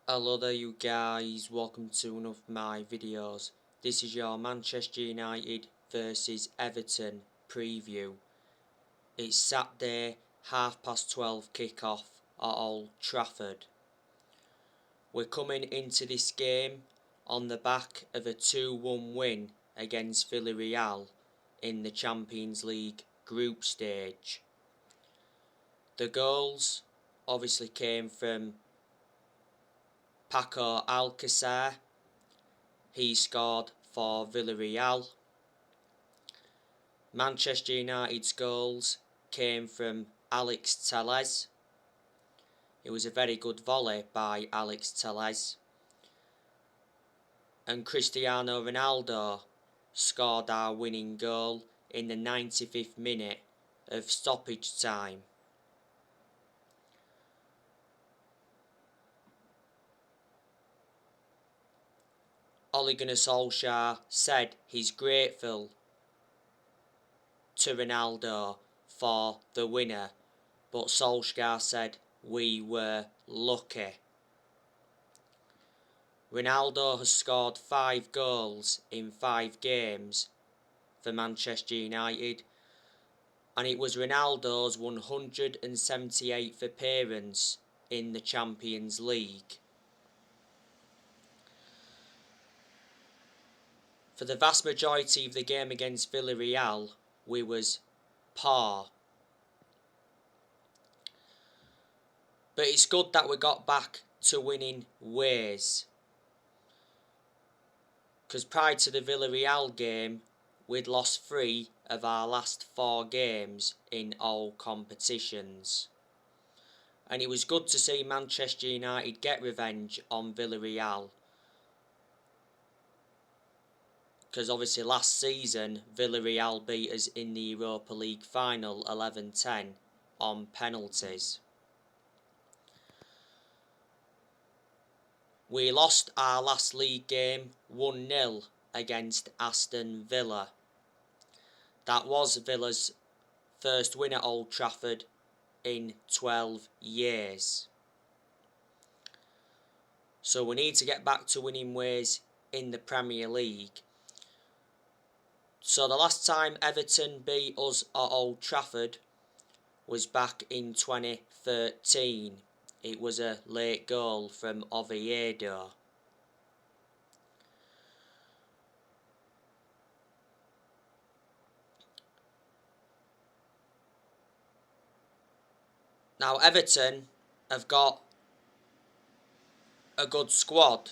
Hello there you guys, welcome to one of my videos. This is your Manchester United versus Everton preview. It's Saturday, 12:30 kick-off at Old Trafford. We're coming into this game on the back of a 2-1 win against Villarreal in the Champions League group stage. The goals obviously came from Paco Alcacer. He scored for Villarreal. Manchester United's goals came from Alex Telles. It was a very good volley by Alex Telles. And Cristiano Ronaldo scored our winning goal in the 95th minute of stoppage time. Ole Gunnar Solskjaer said he's grateful to Ronaldo for the winner, but Solskjaer said we were lucky. Ronaldo has scored 5 goals in 5 games for Manchester United, and it was Ronaldo's 178th appearance in the Champions League. For the vast majority of the game against Villarreal, we was par. But it's good that we got back to winning ways. Because prior to the Villarreal game, we'd lost 3 of our last 4 games in all competitions. And it was good to see Manchester United get revenge on Villarreal. Because obviously last season, Villarreal beat us in the Europa League final 11-10 on penalties. We lost our last league game 1-0 against Aston Villa. That was Villa's first win at Old Trafford in 12 years. So we need to get back to winning ways in the Premier League. So the last time Everton beat us at Old Trafford was back in 2013. It was a late goal from Oviedo. Now Everton have got a good squad.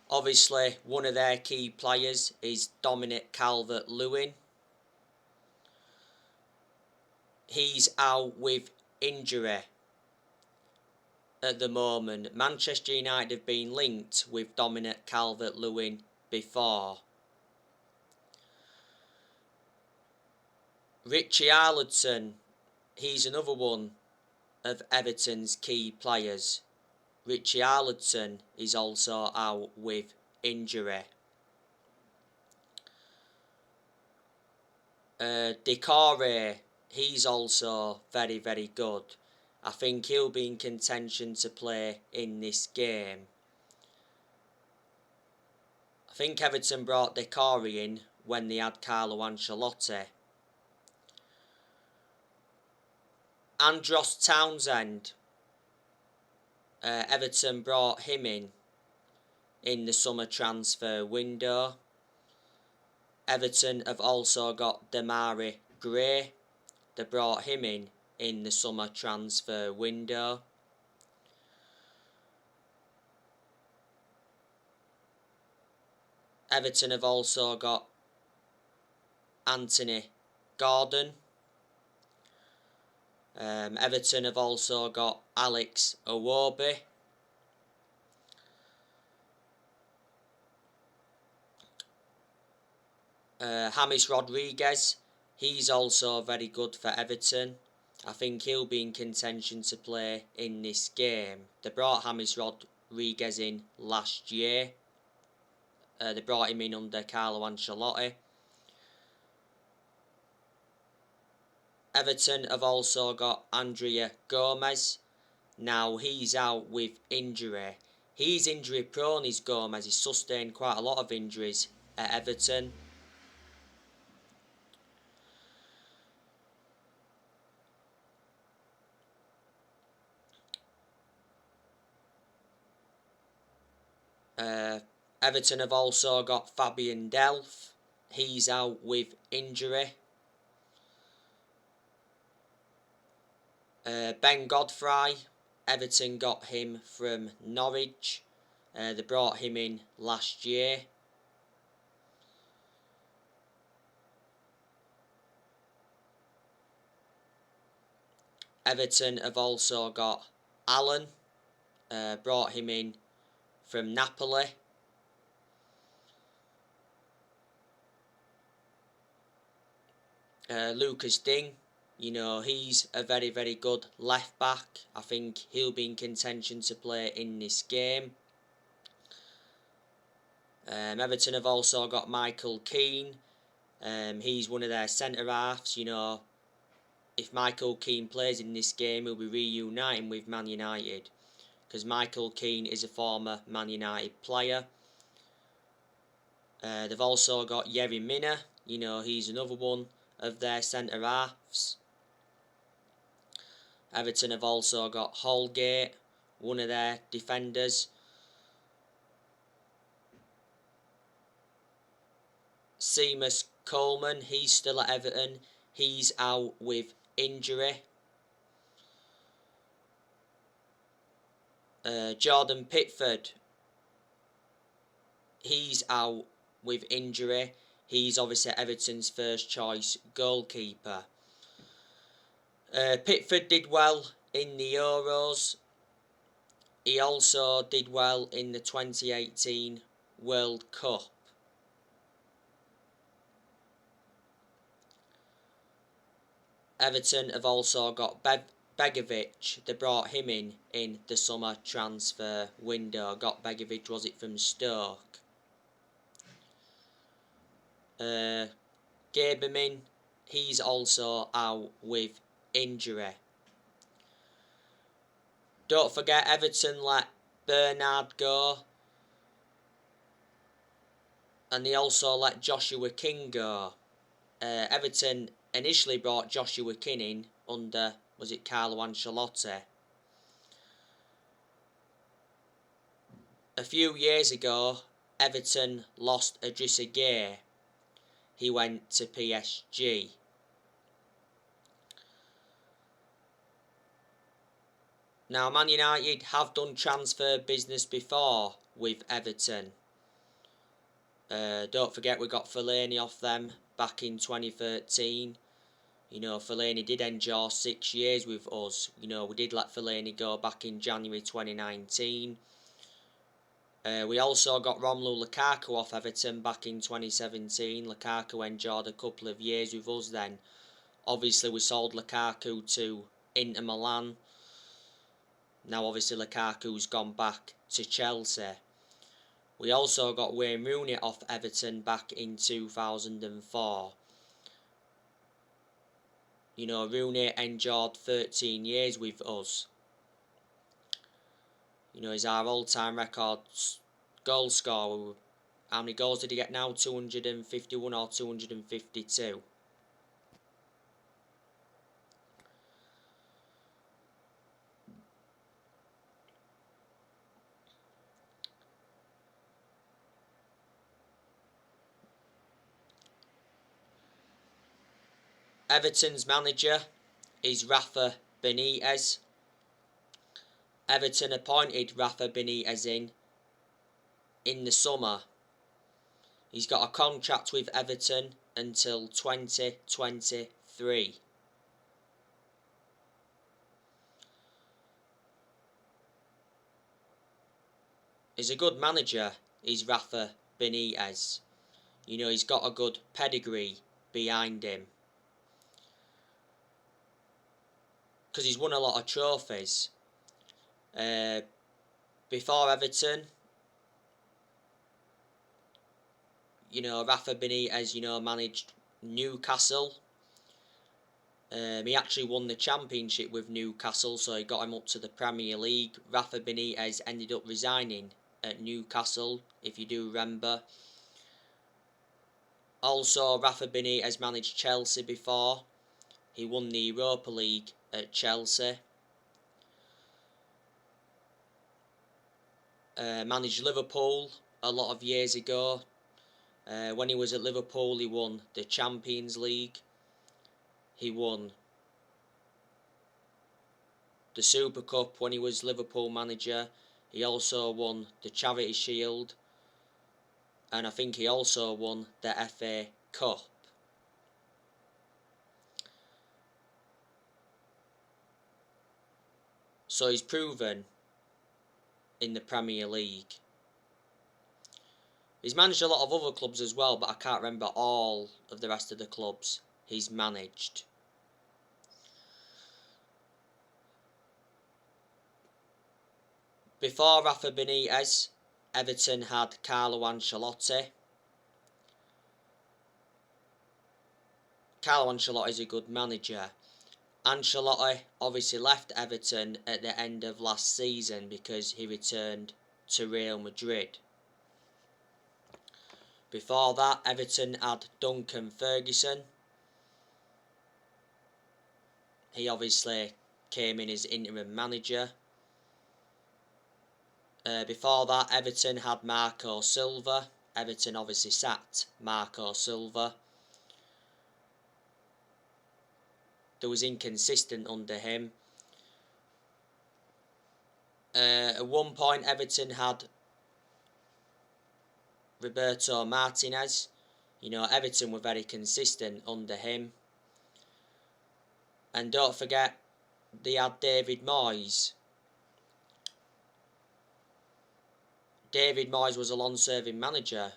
Obviously one of their key players is Dominic Calvert-Lewin. He's out with injury at the moment. Manchester United have been linked with Dominic Calvert-Lewin before. Richarlison, he's another one of Everton's key players. Richarlison is also out with injury. Decore, he's also very, very good. I think he'll be in contention to play in this game. I think Everton brought Decore in when they had Carlo Ancelotti. Andros Townsend, Everton brought him in the summer transfer window. Everton have also got Demarai Gray. They brought him in the summer transfer window. Everton have also got Anthony Gordon. Everton have also got Alex Iwobi. James Rodriguez, he's also very good for Everton. I think he'll be in contention to play in this game. They brought James Rodriguez in last year. They brought him in under Carlo Ancelotti. Everton have also got Andrea Gomez. Now he's out with injury. He's injury prone, is Gomez. He's sustained quite a lot of injuries at Everton. Everton have also got Fabian Delph. He's out with injury. Ben Godfrey, Everton got him from Norwich. They brought him in last year. Everton have also got Allen. Brought him in from Napoli. Lucas Digne, you know, he's a very, very good left back. I think he'll be in contention to play in this game. Everton have also got Michael Keane. He's one of their centre halves. You know, if Michael Keane plays in this game, he'll be reuniting with Man United, because Michael Keane is a former Man United player. They've also got Yerry Mina. You know, he's another one of their centre halves. Everton have also got Holgate, one of their defenders. Seamus Coleman, he's still at Everton. He's out with injury. Jordan Pickford, he's out with injury. He's obviously Everton's first choice goalkeeper. Pickford did well in the Euros. He also did well in the 2018 World Cup. Everton have also got Begovic. They brought him in the summer transfer window. Got Begovic, was it from Stoke? Gaberman, he's also out with injury. Don't forget, Everton let Bernard go, and they also let Joshua King go. Everton initially brought Joshua King in under, was it Carlo Ancelotti? A few years ago, Everton lost Idrissa Gueye. He went to PSG. Now, Man United have done transfer business before with Everton. Don't forget, we got Fellaini off them back in 2013. You know, Fellaini did endure 6 years with us. You know, we did let Fellaini go back in January 2019. We also got Romelu Lukaku off Everton back in 2017. Lukaku endured a couple of years with us then. Obviously, we sold Lukaku to Inter Milan. Now, obviously, Lukaku's gone back to Chelsea. We also got Wayne Rooney off Everton back in 2004. You know, Rooney endured 13 years with us. You know, he's our all-time record goal scorer. How many goals did he get now? 251 or 252? Everton's manager is Rafa Benitez. Everton appointed Rafa Benitez in the summer. He's got a contract with Everton until 2023. He's a good manager, is Rafa Benitez. You know, he's got a good pedigree behind him, because he's won a lot of trophies. Before Everton, you know, Rafa Benitez, you know, managed Newcastle. He actually won the championship with Newcastle, so he got him up to the Premier League. Rafa Benitez ended up resigning at Newcastle, if you do remember. Also, Rafa Benitez managed Chelsea before. He won the Europa League at Chelsea. Managed Liverpool a lot of years ago. When he was at Liverpool, he won the Champions League. He won the Super Cup when he was Liverpool manager. He also won the Charity Shield. And I think he also won the FA Cup. So he's proven in the Premier League. He's managed a lot of other clubs as well, but I can't remember all of the rest of the clubs he's managed. Before Rafa Benitez, Everton had Carlo Ancelotti. Carlo Ancelotti is a good manager. Ancelotti obviously left Everton at the end of last season because he returned to Real Madrid. Before that, Everton had Duncan Ferguson. He obviously came in as interim manager. Before that, Everton had Marco Silva. Everton obviously sacked Marco Silva. There was inconsistent under him. At one point, Everton had Roberto Martinez. You know, Everton were very consistent under him. And don't forget, they had David Moyes. David Moyes was a long-serving manager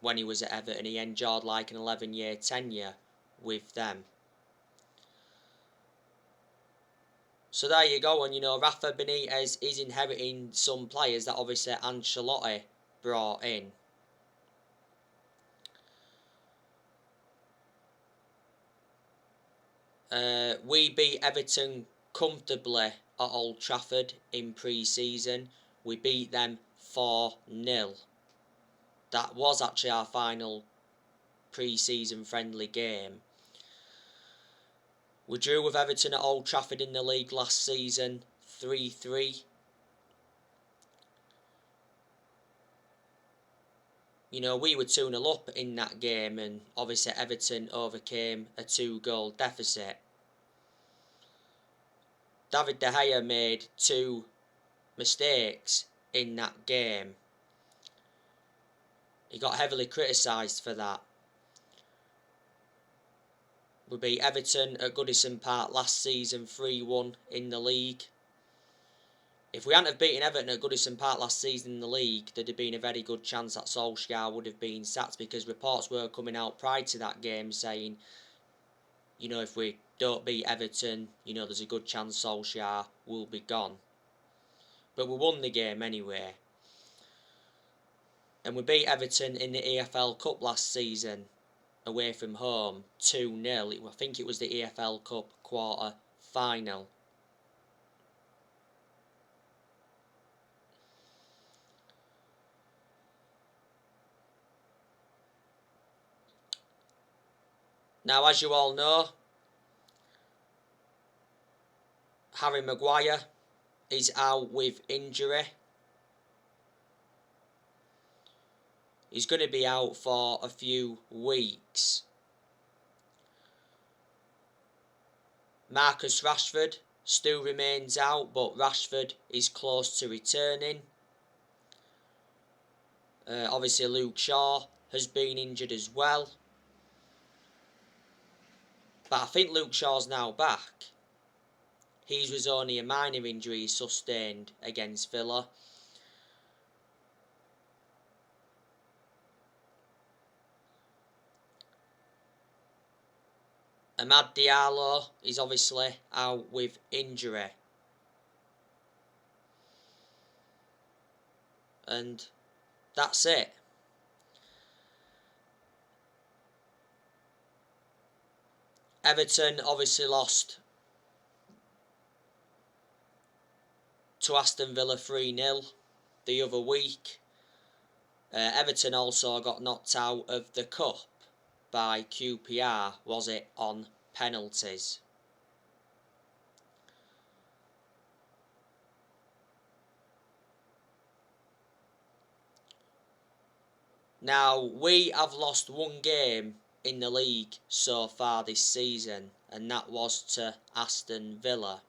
when he was at Everton. He enjoyed like an 11-year tenure with them. So there you go, and you know, Rafa Benitez is inheriting some players that obviously Ancelotti brought in. We beat Everton comfortably at Old Trafford in pre-season. We beat them 4-0. That was actually our final pre-season friendly game. We drew with Everton at Old Trafford in the league last season, 3-3. You know, we were 2-0 up in that game, and obviously Everton overcame a 2-goal deficit. David De Gea made 2 mistakes in that game. He got heavily criticised for that. We beat Everton at Goodison Park last season 3-1 in the league. If we hadn't have beaten Everton at Goodison Park last season in the league, there'd have been a very good chance that Solskjaer would have been sacked, because reports were coming out prior to that game saying, you know, if we don't beat Everton, you know, there's a good chance Solskjaer will be gone. But we won the game anyway. And we beat Everton in the EFL Cup last season, away from home, 2-0. I think it was the EFL Cup quarter final. Now, as you all know, Harry Maguire is out with injury. He's going to be out for a few weeks. Marcus Rashford still remains out, but Rashford is close to returning. Obviously, Luke Shaw has been injured as well. But I think Luke Shaw's now back. His was only a minor injury he sustained against Villa. Amad Diallo is obviously out with injury. And that's it. Everton obviously lost to Aston Villa 3-0 the other week. Everton also got knocked out of the Cup by QPR, was it, on penalties. Now, we have lost one game in the league so far this season, and that was to Aston Villa.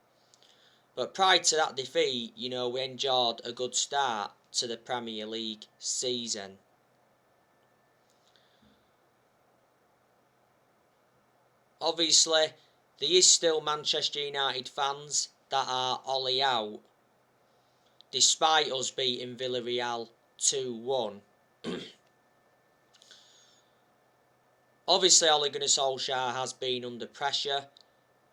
But prior to that defeat, we enjoyed a good start to the Premier League season. Obviously, there is still Manchester United fans that are Ollie out, despite us beating Villarreal 2-1. Obviously, Ole Gunnar Solskjaer has been under pressure.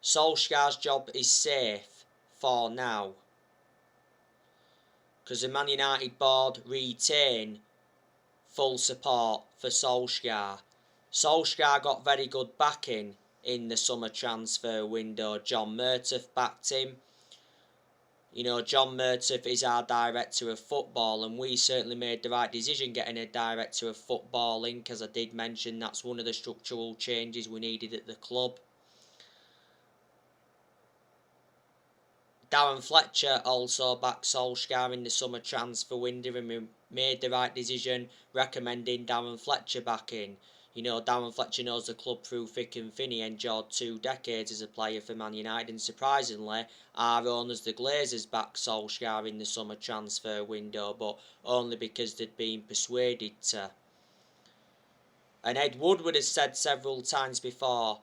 Solskjaer's job is safe for now, because the Man United board retain full support for Solskjaer. Solskjaer got very good backing in the summer transfer window. John Murtough backed him. John Murtough is our director of football, and we certainly made the right decision getting a director of football in, because I did mention that's one of the structural changes we needed at the club. Darren Fletcher also backed Solskjaer in the summer transfer window, and we made the right decision recommending Darren Fletcher back in. Darren Fletcher knows the club through thick and thin. He endured 2 decades as a player for Man United, and surprisingly, our owners, the Glazers, backed Solskjaer in the summer transfer window, but only because they'd been persuaded to. And Ed Woodward has said several times before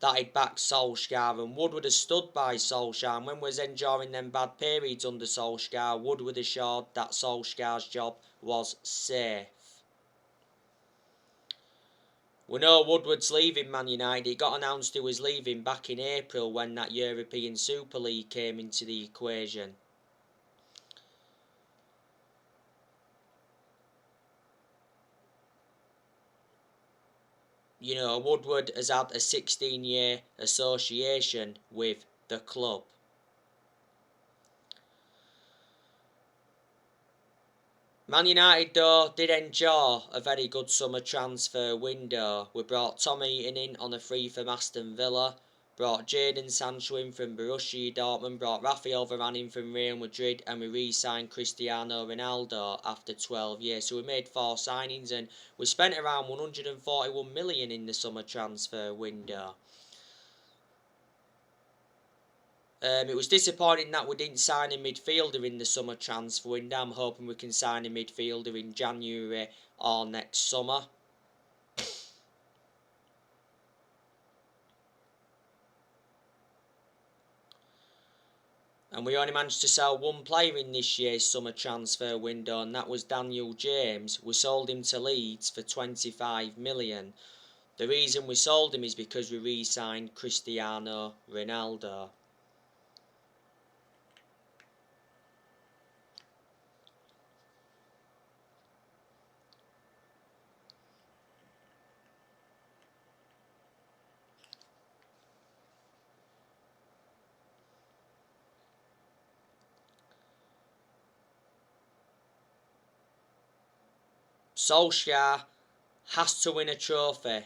that he'd backed Solskjaer, and Woodward has stood by Solskjaer, and when we was enduring them bad periods under Solskjaer, Woodward assured that Solskjaer's job was safe. We know Woodward's leaving Man United. It got announced he was leaving back in April when that European Super League came into the equation. Woodward has had a 16-year association with the club. Man United, though, did enjoy a very good summer transfer window. We brought Tom Heaton in on a free from Aston Villa, brought Jadon Sancho in from Borussia Dortmund, brought Rafael Varane in from Real Madrid, and we re-signed Cristiano Ronaldo after 12 years. So we made 4 signings, and we spent around 141 million in the summer transfer window. It was disappointing that we didn't sign a midfielder in the summer transfer window. I'm hoping we can sign a midfielder in January or next summer. And we only managed to sell one player in this year's summer transfer window, and that was Daniel James. We sold him to Leeds for 25 million. The reason we sold him is because we re-signed Cristiano Ronaldo. Solskjaer has to win a trophy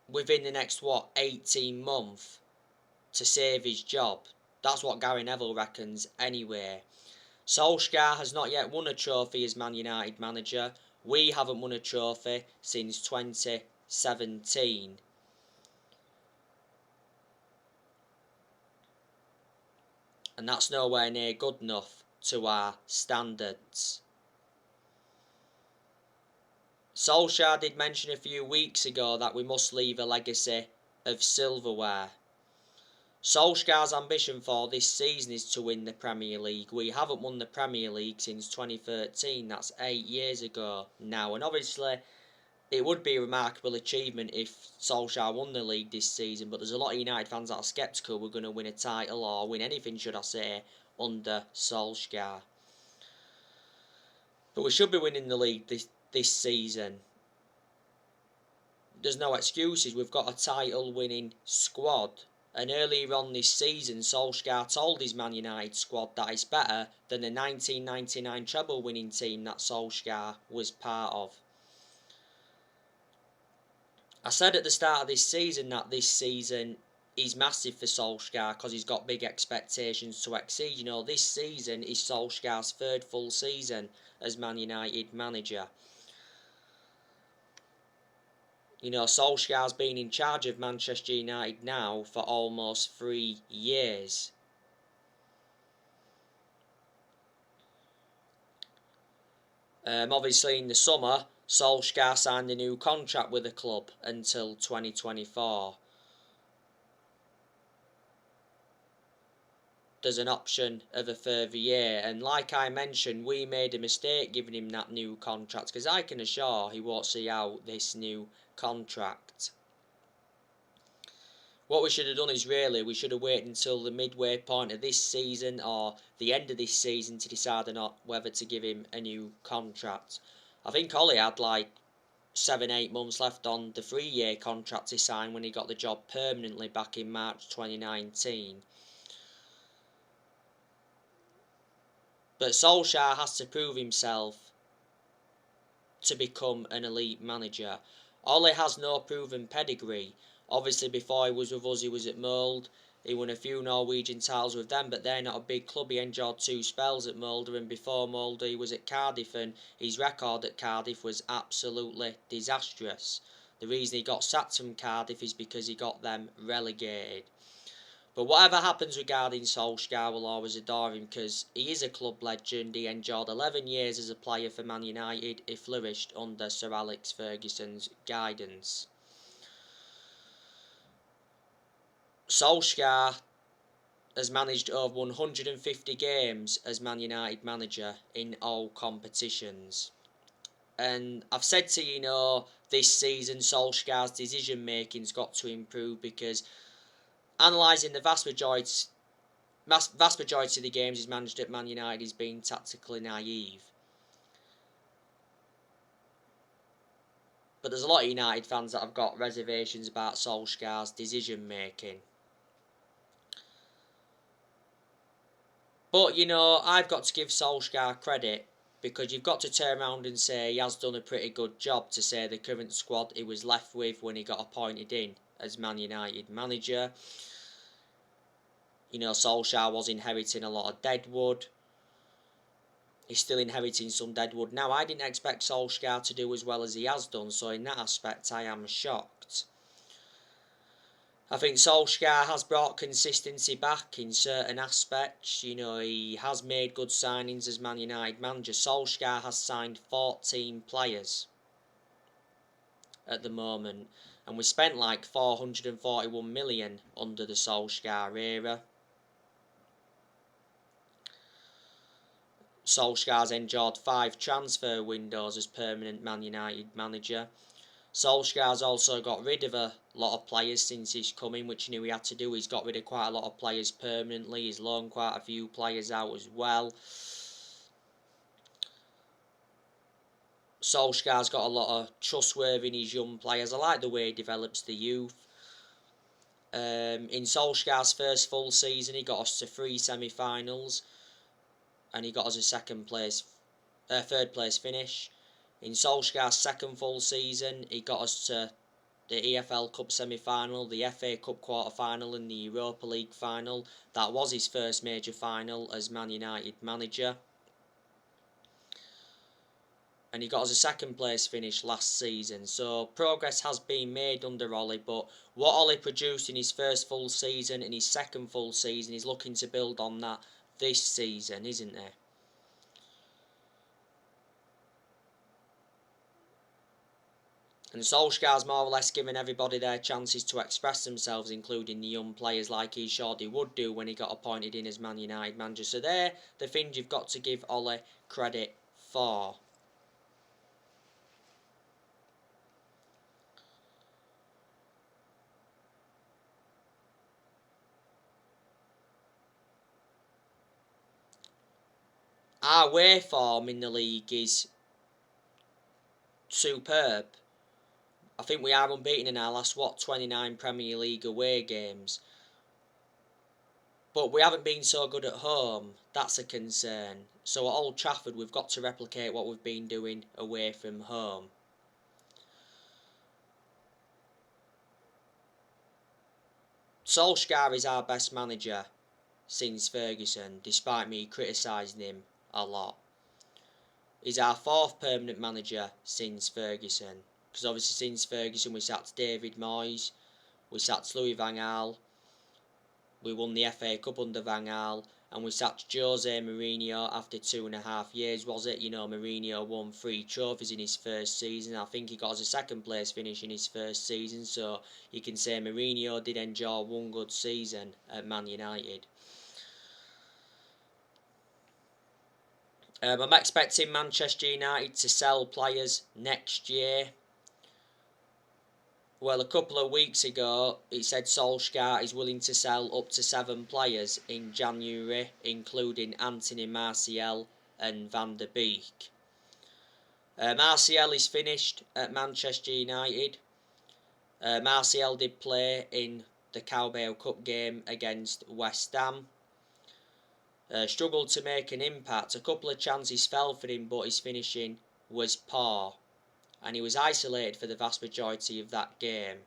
within the next, 18 months to save his job. That's what Gary Neville reckons anyway. Solskjaer has not yet won a trophy as Man United manager. We haven't won a trophy since 2017. And that's nowhere near good enough to our standards. Solskjaer did mention a few weeks ago that we must leave a legacy of silverware. Solskjaer's ambition for this season is to win the Premier League. We haven't won the Premier League since 2013. That's 8 years ago now. And obviously, it would be a remarkable achievement if Solskjaer won the league this season. But there's a lot of United fans that are sceptical we're going to win a title or win anything, should I say, under Solskjaer. But we should be winning the league this season. there's no excuses. We've got a title-winning squad. And earlier on this season, Solskjaer told his Man United squad that it's better than the 1999 treble-winning team that Solskjaer was part of. I said at the start of this season that this season is massive for Solskjaer because he's got big expectations to exceed. You know, this season is Solskjaer's third full season as Man United manager. You know, Solskjaer's been in charge of Manchester United now for almost 3 years. Obviously, in the summer, Solskjaer signed a new contract with the club until 2024. There's an option of a further year, and like I mentioned, we made a mistake giving him that new contract, because I can assure he won't see out this new contract. What we should have done is we should have waited until the midway point of this season or the end of this season to decide or not whether to give him a new contract. I think Ollie had like 7-8 months left on the 3-year contract to sign when he got the job permanently back in March 2019. But Solskjaer has to prove himself to become an elite manager. Ole has no proven pedigree. Obviously, before he was with us, he was at Molde. He won a few Norwegian titles with them, but they're not a big club. He enjoyed 2 spells at Molde, and before Molde, he was at Cardiff, and his record at Cardiff was absolutely disastrous. The reason he got sacked from Cardiff is because he got them relegated. But whatever happens regarding Solskjaer, we'll always adore him because he is a club legend. He enjoyed 11 years as a player for Man United. He flourished under Sir Alex Ferguson's guidance. Solskjaer has managed over 150 games as Man United manager in all competitions. And I've said to you, this season Solskjaer's decision making's got to improve, because analysing the vast majority of the games he's managed at Man United, he's been tactically naive. But there's a lot of United fans that have got reservations about Solskjaer's decision making. But, I've got to give Solskjaer credit, because you've got to turn around and say he has done a pretty good job to say the current squad he was left with when he got appointed in as Man United manager. Solskjaer was inheriting a lot of deadwood. He's still inheriting some deadwood now. I didn't expect Solskjaer to do as well as he has done, so in that aspect I am shocked. I think Solskjaer has brought consistency back in certain aspects. He has made good signings as Man United manager. Solskjaer has signed 14 players at the moment, and we spent like 441 million under the Solskjaer era. Solskjaer's enjoyed 5 transfer windows as permanent Man United manager. Solskjaer's also got rid of a lot of players since he's come in, which he knew he had to do. He's got rid of quite a lot of players permanently. He's loaned quite a few players out as well. Solskjaer's got a lot of trustworthy in his young players. I like the way he develops the youth. In Solskjaer's first full season, he got us to 3 semi-finals, and he got us a third place finish. In Solskjaer's second full season, he got us to the EFL Cup semi-final, the FA Cup quarter-final and the Europa League final. That was his first major final as Man United manager. And he got us a second place finish last season. So progress has been made under Ollie, but what Ollie produced in his first full season and his second full season, he's looking to build on that this season, isn't he? And Solskjaer's more or less given everybody their chances to express themselves, including the young players, like he showed he would do when he got appointed in as Man United manager. So they're the things you've got to give Ollie credit for. Our away form in the league is superb. I think we are unbeaten in our last, 29 Premier League away games. But we haven't been so good at home. That's a concern. So at Old Trafford, we've got to replicate what we've been doing away from home. Solskjaer is our best manager since Ferguson, despite me criticising him a lot. He's our 4th permanent manager since Ferguson. Because obviously since Ferguson we sacked David Moyes, we sacked Louis van Gaal, we won the FA Cup under Van Gaal, and we sacked Jose Mourinho after 2.5 years, was it? You know, Mourinho won 3 trophies in his first season. I think he got us a 2nd place finish in his first season, so you can say Mourinho did enjoy one good season at Man United. I'm expecting Manchester United to sell players next year. Well, a couple of weeks ago, it said Solskjaer is willing to sell up to 7 players in January, including Anthony Martial and Van der Beek. Martial is finished at Manchester United. Martial did play in the Carabao Cup game against West Ham. Struggled to make an impact. A couple of chances fell for him, but his finishing was poor. And he was isolated for the vast majority of that game.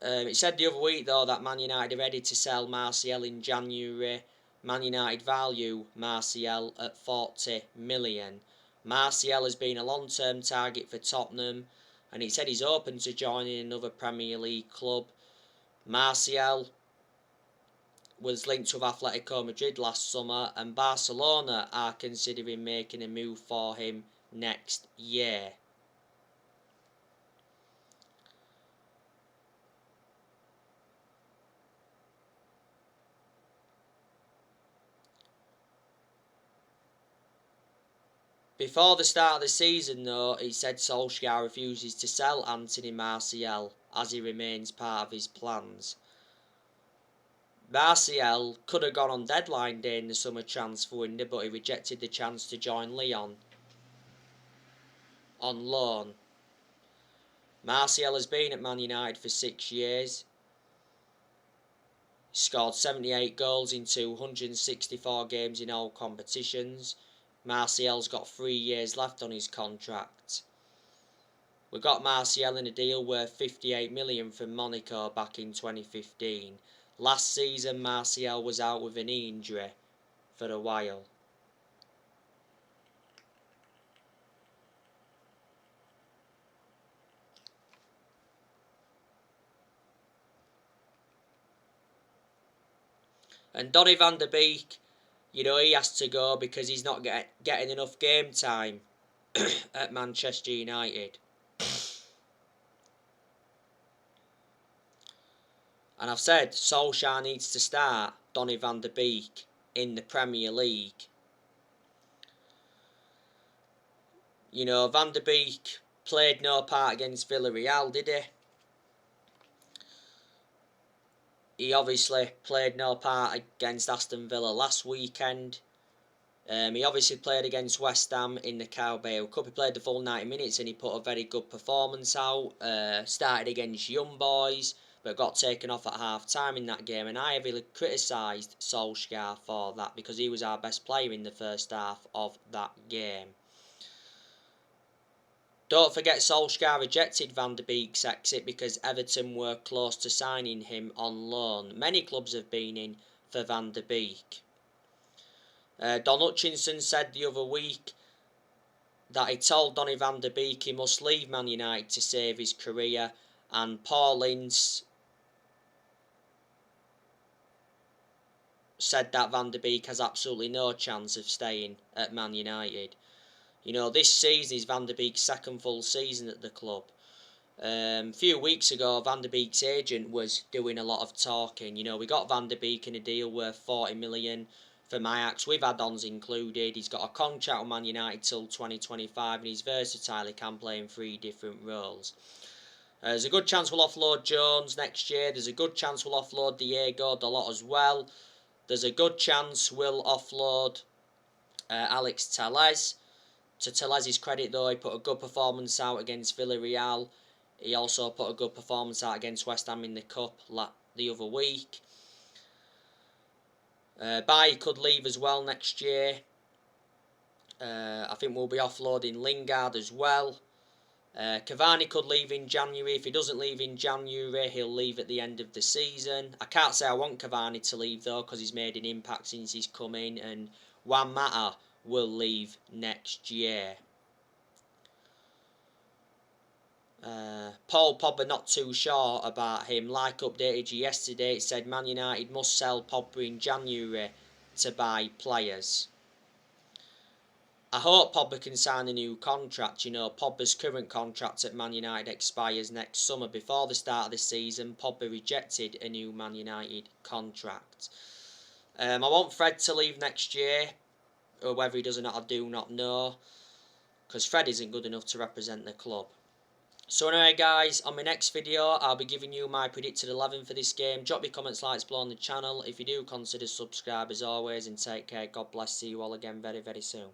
It said the other week though that Man United are ready to sell Martial in January. Man United value Martial at 40 million. Martial has been a long-term target for Tottenham, and it said he's open to joining another Premier League club. Martial was linked with Atletico Madrid last summer, and Barcelona are considering making a move for him next year. Before the start of the season though, it said Solskjaer refuses to sell Anthony Martial as he remains part of his plans. Martial could have gone on deadline day in the summer transfer window, but he rejected the chance to join Lyon on loan. Martial has been at Man United for 6 years. He scored 78 goals in 264 games in all competitions. Martial's got 3 years left on his contract. We got Martial in a deal worth 58 million from Monaco back in 2015. Last season Martial was out with a knee injury for a while. And Donny van der Beek, you know, he has to go because he's not getting enough game time at Manchester United. And I've said Solskjaer needs to start Donny van der Beek in the Premier League. You know, Van der Beek played no part against Villarreal, did he? He obviously played no part against Aston Villa last weekend. He obviously played against West Ham in the Carabao Cup. He played the full 90 minutes and he put a very good performance out. Started against Young Boys, but got taken off at half-time in that game. And I heavily criticised Solskjaer for that because he was our best player in the first half of that game. Don't forget Solskjaer rejected Van der Beek's exit because Everton were close to signing him on loan. Many clubs have been in for Van der Beek. Don Hutchinson said the other week that he told Donny van der Beek he must leave Man United to save his career, and Paul Ince said that Van der Beek has absolutely no chance of staying at Man United. You know, this season is Van der Beek's 2nd full season at the club. A few weeks ago, Van der Beek's agent was doing a lot of talking. You know, we got Van der Beek in a deal worth 40 million from Ajax with add-ons included. He's got a contract with Man United till 2025 and he's versatile. He can play in 3 different roles. There's a good chance we'll offload Jones next year. There's a good chance we'll offload Diego Dalot as well. There's a good chance we'll offload Alex Telles To Tellez's credit though, he put a good performance out against Villarreal. He also put a good performance out against West Ham in the Cup the other week. Bailly could leave as well next year. I think we'll be offloading Lingard as well. Cavani could leave in January. If he doesn't leave in January, he'll leave at the end of the season. I can't say I want Cavani to leave though, because he's made an impact since he's come in, and Juan Mata will leave next year. Paul Pogba not too sure about him. Like updated you yesterday, it said Man United must sell Pogba in January to buy players. I hope Pogba can sign a new contract. You know, Pogba's current contract at Man United expires next summer. Before the start of the season, Pogba rejected a new Man United contract. I want Fred to leave next year, or whether he does or not, I do not know, because Fred isn't good enough to represent the club. So anyway guys, on my next video I'll be giving you my predicted 11 for this game. Drop your comments, likes below on the channel. If you do, consider subscribe as always, and take care. God bless. See you all again very, very soon.